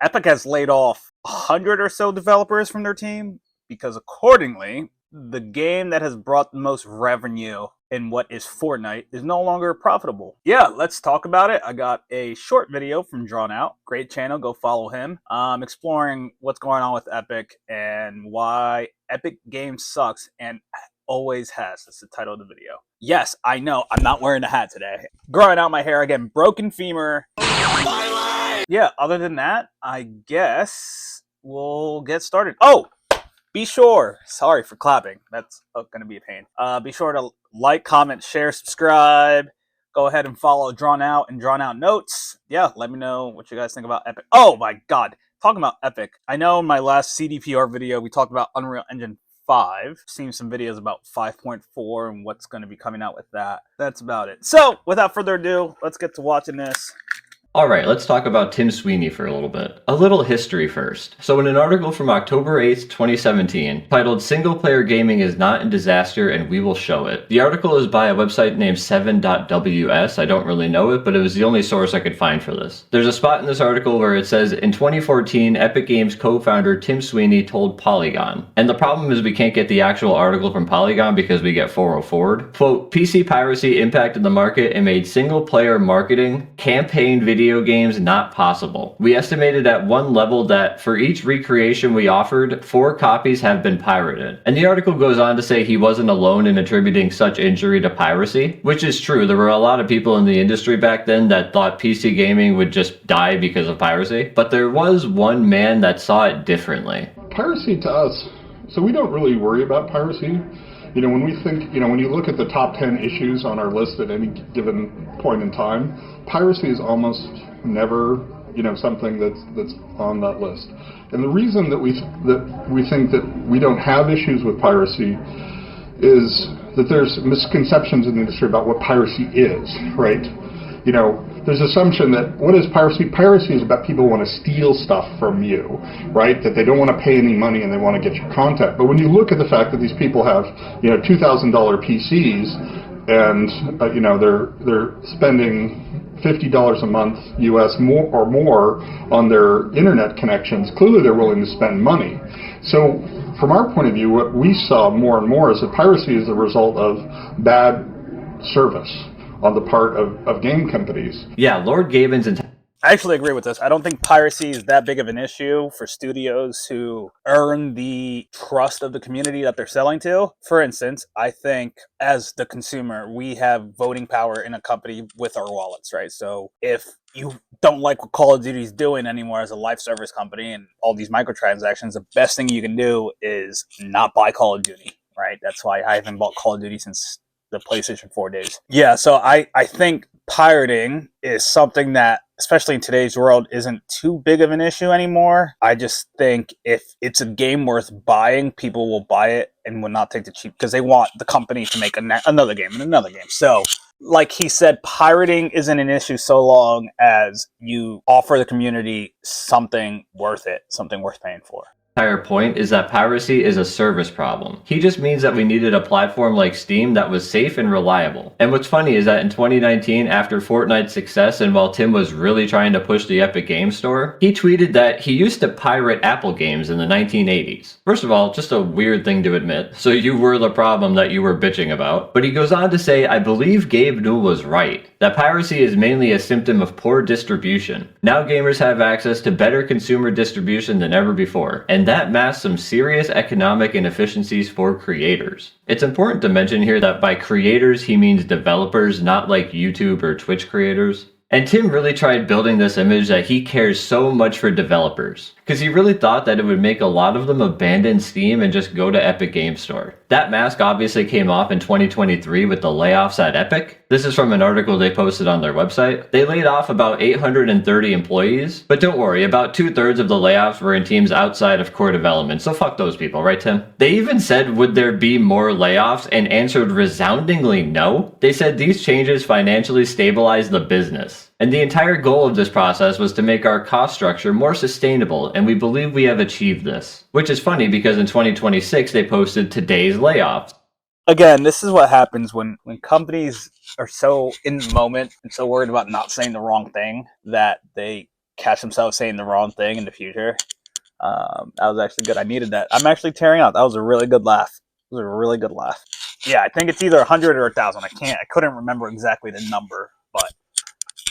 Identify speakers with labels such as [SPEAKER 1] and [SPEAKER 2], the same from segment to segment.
[SPEAKER 1] Epic has laid off 100 or so developers from their team because accordingly, the game that has brought the most revenue in what is Fortnite is no longer profitable. Yeah, let's talk about it. I got a short video from Drawn Out. Great channel, go follow him. Exploring what's going on with Epic and why Epic Games sucks and always has. That's the title of the video. Yes, I know, I'm not wearing a hat today. Growing out my hair again, broken femur. Yeah, other than that, I guess we'll get started. Oh! Be sure, sorry for clapping, that's going to be a pain. Be sure to like, comment, share, subscribe. Go ahead and follow Drawn Out and Drawn Out Notes. Yeah, let me know what you guys think about Epic. Oh my god, talking about Epic. I know in my last CDPR video, we talked about Unreal Engine 5. Seen some videos about 5.4 and what's going to be coming out with that. That's about it. So, without further ado, let's get to watching this.
[SPEAKER 2] Alright, let's talk about Tim Sweeney for a little bit. A little history first. So in an article from October 8th, 2017, titled Single Player Gaming is Not in Disaster and We Will Show It. The article is by a website named 7.ws. I don't really know it, but it was the only source I could find for this. There's a spot in this article where it says, in 2014, Epic Games co-founder Tim Sweeney told Polygon. And the problem is we can't get the actual article from Polygon because we get 404'd. Quote, PC piracy impacted the market and made single player marketing, campaign video games not possible. We estimated at one level that for each recreation we offered, 4 copies have been pirated. And the article goes on to say he wasn't alone in attributing such injury to piracy, which is true. There were a lot of people in the industry back then that thought PC gaming would just die because of piracy, but there was one man that saw it differently.
[SPEAKER 3] Piracy to us, so we don't really worry about piracy. You know, when we think, you know, when you look at the top 10 issues on our list at any given point in time, piracy is almost never, you know, something that's on that list. And the reason that we think that we don't have issues with piracy is that there's misconceptions in the industry about what piracy is, right? You know, there's assumption that what is piracy? Piracy is about people who want to steal stuff from you, right? That they don't want to pay any money and they want to get your content. But when you look at the fact that these people have, you know, $2,000 PCs and you know they're spending $50 a month US more on their internet connections, clearly they're willing to spend money. So from our point of view, what we saw more and more is that piracy is the result of bad service on the part of game companies.
[SPEAKER 2] Yeah, Lord Gaben's
[SPEAKER 1] I actually agree with this. I don't think piracy is that big of an issue for studios who earn the trust of the community that they're selling to. For instance, I think as the consumer, we have voting power in a company with our wallets, right? So if you don't like what Call of Duty is doing anymore as a live service company and all these microtransactions, the best thing you can do is not buy Call of Duty, right? That's why I haven't bought Call of Duty since the PlayStation 4 days. Yeah, so I think pirating is something that, especially in today's world, isn't too big of an issue anymore. I just think if it's a game worth buying, people will buy it and will not take the cheap because they want the company to make another game and another game. So, like he said, pirating isn't an issue so long as you offer the community something worth it, something worth paying for.
[SPEAKER 2] Entire point is that piracy is a service problem. He just means that we needed a platform like Steam that was safe and reliable. And what's funny is that in 2019, after Fortnite's success and while Tim was really trying to push the Epic Games Store, he tweeted that he used to pirate Apple games in the 1980s. First of all, just a weird thing to admit, so you were the problem that you were bitching about. But he goes on to say, I believe Gabe Newell was right, that piracy is mainly a symptom of poor distribution. Now gamers have access to better consumer distribution than ever before, and that masks some serious economic inefficiencies for creators. It's important to mention here that by creators he means developers, not like YouTube or Twitch creators. And Tim really tried building this image that he cares so much for developers, because he really thought that it would make a lot of them abandon Steam and just go to Epic Games Store. That mask obviously came off in 2023 with the layoffs at Epic. This is from an article they posted on their website. They laid off about 830 employees, but don't worry, about 2/3 of the layoffs were in teams outside of core development, so fuck those people, right Tim? They even said would there be more layoffs and answered resoundingly no. They said these changes financially stabilize the business. And the entire goal of this process was to make our cost structure more sustainable, and we believe we have achieved this. Which is funny because in 2026 they posted today's layoffs.
[SPEAKER 1] Again, this is what happens when companies are so in the moment and so worried about not saying the wrong thing that they catch themselves saying the wrong thing in the future. That was actually good. I needed that. I'm actually tearing out. That was a really good laugh. It was a really good laugh. Yeah, I think it's either 100 or 1,000. I couldn't remember exactly the number, but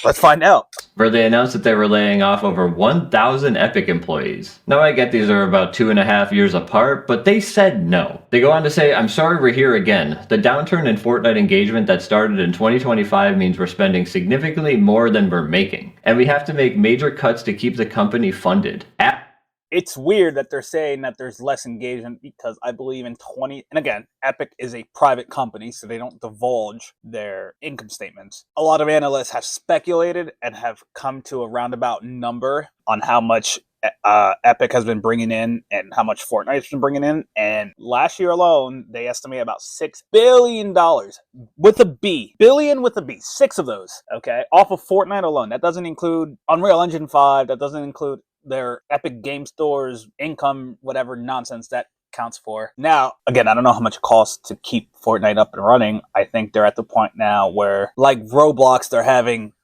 [SPEAKER 1] let's find out.
[SPEAKER 2] Where they announced that they were laying off over 1,000 Epic employees. Now I get these are about 2.5 years apart, but they said no. They go on to say, "I'm sorry we're here again. The downturn in Fortnite engagement that started in 2025 means we're spending significantly more than we're making, and we have to make major cuts to keep the company funded."
[SPEAKER 1] It's weird that they're saying that there's less engagement because I believe in and again, Epic is a private company, so they don't divulge their income statements. A lot of analysts have speculated and have come to a roundabout number on how much Epic has been bringing in and how much Fortnite has been bringing in. And last year alone, they estimate about $6 billion with a B. Billion with a B. 6 of those, okay? Off of Fortnite alone. That doesn't include Unreal Engine 5. That doesn't include their Epic Game Store's income, whatever nonsense that counts for. Now, again, I don't know how much it costs to keep Fortnite up and running. I think they're at the point now where, like Roblox, they're having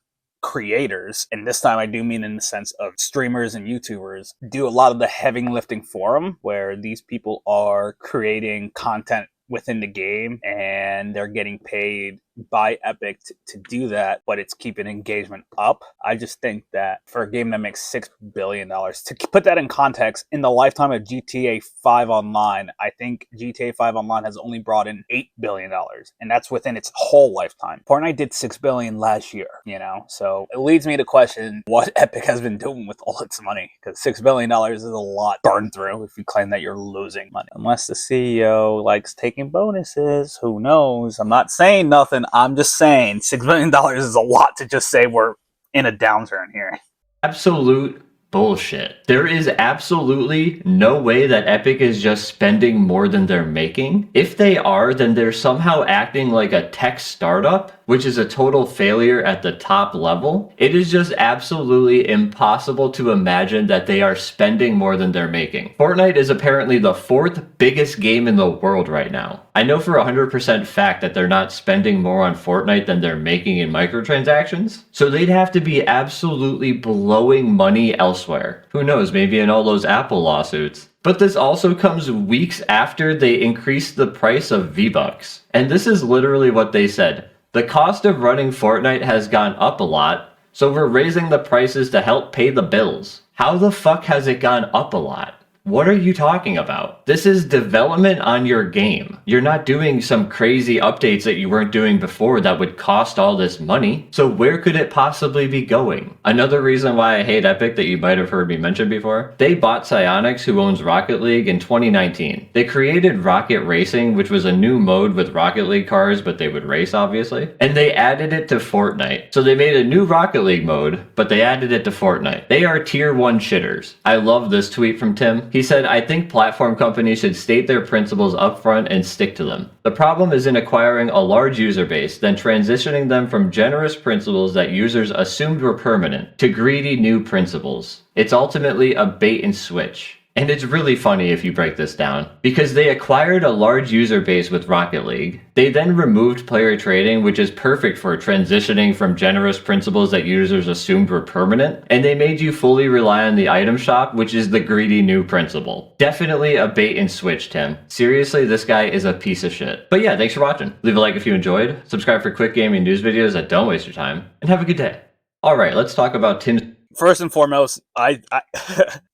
[SPEAKER 1] creators, and this time I do mean in the sense of streamers and YouTubers, do a lot of the heavy lifting for them, where these people are creating content within the game and they're getting paid by Epic to do that, but it's keeping engagement up. I just think that for a game that makes $6 billion, to put that in context, in the lifetime of GTA 5 Online, I think GTA 5 Online has only brought in $8 billion, and that's within its whole lifetime. Fortnite did $6 billion last year, so it leads me to question what Epic has been doing with all its money, because $6 billion is a lot burned through if you claim that you're losing money. Unless the CEO likes taking bonuses, who knows? I'm not saying nothing. I'm just saying $6 billion is a lot to just say we're in a downturn here.
[SPEAKER 2] Absolute bullshit. There is absolutely no way that Epic is just spending more than they're making. If they are, then they're somehow acting like a tech startup, which is a total failure at the top level. It is just absolutely impossible to imagine that they are spending more than they're making. Fortnite is apparently the 4th biggest game in the world right now. I know for 100% fact that they're not spending more on Fortnite than they're making in microtransactions, so they'd have to be absolutely blowing money elsewhere. Who knows, maybe in all those Apple lawsuits. But this also comes weeks after they increased the price of V-Bucks. And this is literally what they said. The cost of running Fortnite has gone up a lot, so we're raising the prices to help pay the bills. How the fuck has it gone up a lot? What are you talking about? This is development on your game. You're not doing some crazy updates that you weren't doing before that would cost all this money. So where could it possibly be going? Another reason why I hate Epic that you might have heard me mention before, they bought Psyonix, who owns Rocket League, in 2019. They created Rocket Racing, which was a new mode with Rocket League cars, but they would race obviously. And they added it to Fortnite. So they made a new Rocket League mode, but they added it to Fortnite. They are tier 1 shitters. I love this tweet from Tim. He said, "I think platform companies should state their principles upfront and stick to them. The problem is in acquiring a large user base, then transitioning them from generous principles that users assumed were permanent to greedy new principles. It's ultimately a bait and switch." And it's really funny if you break this down, because they acquired a large user base with Rocket League. They then removed player trading, which is perfect for transitioning from generous principles that users assumed were permanent, and they made you fully rely on the item shop, which is the greedy new principle. Definitely a bait and switch, Tim. Seriously, this guy is a piece of shit. But yeah, thanks for watching. Leave a like if you enjoyed, subscribe for quick gaming news videos that don't waste your time, and have a good day. Alright, let's talk about Tim's...
[SPEAKER 1] First and foremost,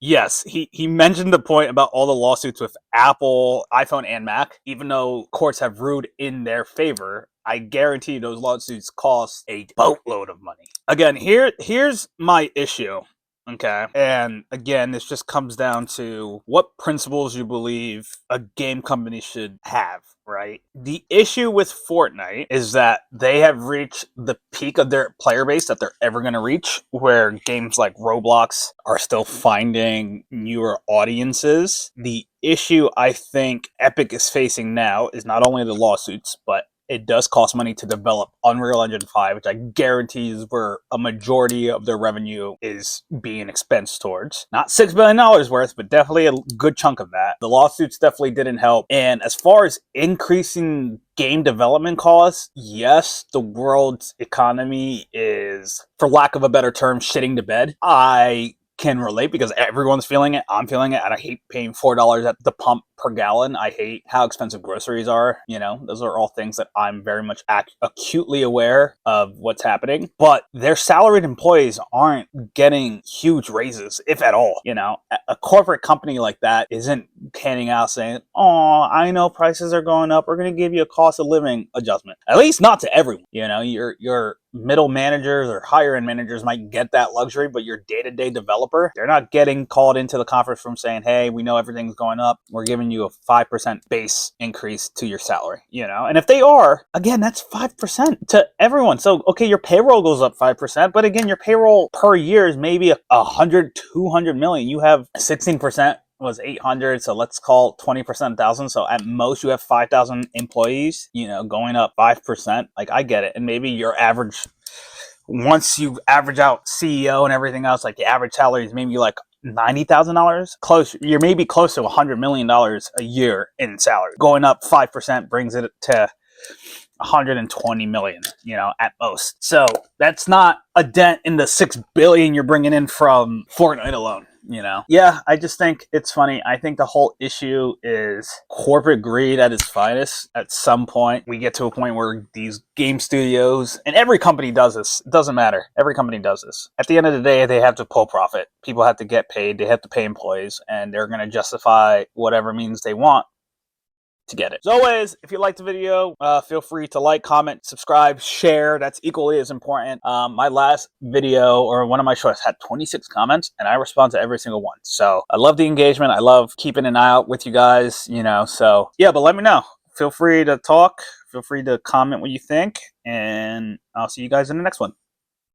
[SPEAKER 1] yes, he mentioned the point about all the lawsuits with Apple, iPhone, and Mac. Even though courts have ruled in their favor, I guarantee those lawsuits cost a boatload of money. Again, here's my issue. Okay. And again, this just comes down to what principles you believe a game company should have, right? The issue with Fortnite is that they have reached the peak of their player base that they're ever going to reach, where games like Roblox are still finding newer audiences. The issue I think Epic is facing now is not only the lawsuits, but it does cost money to develop Unreal Engine 5, which I guarantee is where a majority of their revenue is being expensed towards. Not $6 billion worth, but definitely a good chunk of that. The lawsuits definitely didn't help. And as far as increasing game development costs, yes, the world's economy is, for lack of a better term, shitting to bed. I can relate because everyone's feeling it. I'm feeling it, and I hate paying $4 at the pump per gallon. I hate how expensive groceries are. You know, those are all things that I'm very much acutely aware of what's happening. But their salaried employees aren't getting huge raises, if at all. You know, a corporate company like that isn't handing out saying, "Oh, I know prices are going up. We're going to give you a cost of living adjustment." At least not to everyone. You know, your middle managers or higher end managers might get that luxury, but your day-to-day developer, they're not getting called into the conference room saying, "Hey, we know everything's going up. We're giving you a 5% base increase to your salary," you know? And if they are, again, that's 5% to everyone. So, okay, your payroll goes up 5%, but again, your payroll per year is maybe 100, 200 million. You have 16% was 800, so let's call 20% 1,000. So at most you have 5,000 employees, you know, going up 5%. Like, I get it. And maybe your average, once you average out CEO and everything else, like the average salary is maybe like $90,000. Close, you're maybe close to $100 million a year in salary. Going up 5% brings it to 120 million, you know, at most. So that's not a dent in the 6 billion you're bringing in from Fortnite alone. You know, yeah, I just think it's funny. I think the whole issue is corporate greed at its finest. At some point, we get to a point where these game studios, and every company does this, it doesn't matter. Every company does this. At the end of the day, they have to pull profit. People have to get paid. They have to pay employees, and they're going to justify whatever means they want to get it. As always, if you liked the video, feel free to like, comment, subscribe, share. That's equally as important. My last video, or one of my shorts, had 26 comments, and I respond to every single one. So I love the engagement. I love keeping an eye out with you guys, you know. So yeah, but let me know. Feel free to talk. Feel free to comment what you think, and I'll see you guys in the next one.